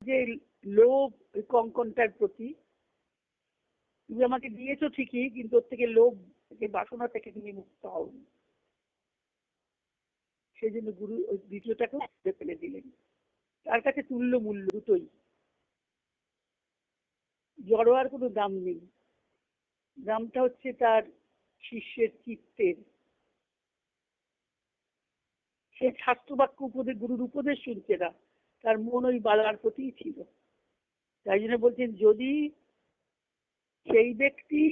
যে লোভ কঙ্কনটার প্রতি, তুমি আমাকে দিয়েছো ঠিকই, কিন্তু ওর থেকে লোভ থেকে, বাসনা থেকে তুমি মুক্ত হওনি। সেই জন্য গুরু ওই দ্বিতীয়টাকে ফেলে দিলেন। তার কাছে তুল্য মূল্য দুটোই, জড়োয়ার কোনো দাম নেই। দামটা হচ্ছে তার শিষ্যের চিত্তের। সে শাস্ত্রবাক্য উপদেশ, গুরুর উপদেশ শুনছে না, তার মন ওই বালার প্রতিই ছিল। তাই জন্য বলছেন, যদি সেই ব্যক্তি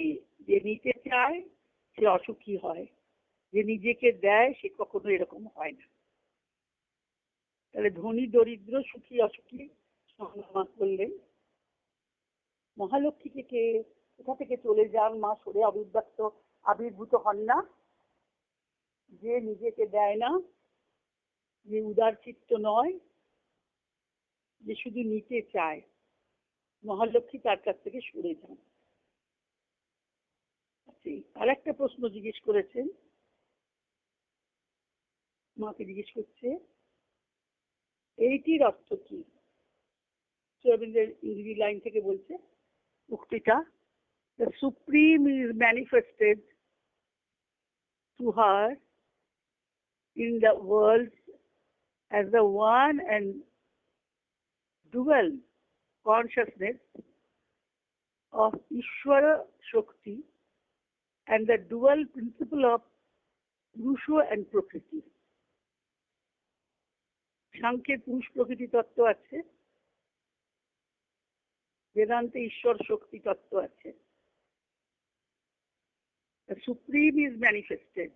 যে নিতে চায় সে অসুখী হয়, যে নিজেকে দেয় সে কখনো এরকম হয় না। তাহলে ধনী দরিদ্র, সুখী অসুখী সংজ্ঞা করলেন। মহালক্ষ্মীকে কে কোথা থেকে চলে যান, মা সরে আবির্ভূত হন না, যে নিজেকে দেয় না, যে উদার চিত্ত নয়, যে শুধু নিতে চায়, মহালক্ষ্মী তার কাছ থেকে সরে যান। আর একটা প্রশ্ন জিজ্ঞেস করেছেন, মাকে জিজ্ঞেস করছে এইটির অর্থ কি। রবীন্দ্রের ইংরেজি লাইন থেকে বলছে উক্তিটা, the supreme is manifested to her in the world as the one and dual consciousness of Ishvara Shakti and the dual principle of Purusha and Prakriti. সাংখ্যের পুরুষ প্রকৃতি তত্ত্ব আছে, বেদান্তে ঈশ্বর শক্তি তত্ত্ব আছে। The supreme is manifested,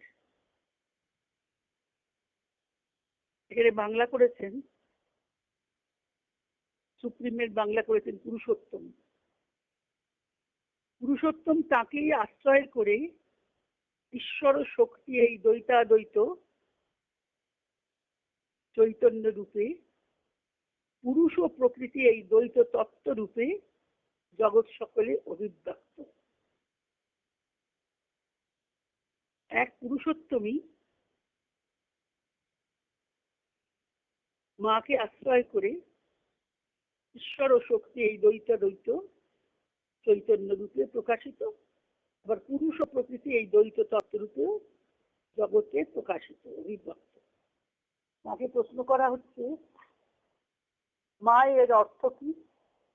এখানে বাংলা করেছেন, সুপ্রিমের বাংলা করেছেন পুরুষোত্তম। পুরুষোত্তম তাকেই আশ্রয় করে ঈশ্বর শক্তি এই দ্বৈতাদ্বৈত চৈতন্য রূপে, পুরুষ ও প্রকৃতি এই দ্বৈত তত্ত্ব রূপে জগৎ সকলে অভিব্যক্ত। এক পুরুষোত্তমই মাকে আশ্রয় করে ঈশ্বর ও শক্তি এই দ্বৈতাদ্বৈত চৈতন্য রূপে প্রকাশিত, আবার পুরুষ ও প্রকৃতি এই দ্বৈত তত্ত্ব রূপে জগতে প্রকাশিত, অভিব্যক্ত। মাকে প্রশ্ন করা হচ্ছে, মা এর অর্থ কি?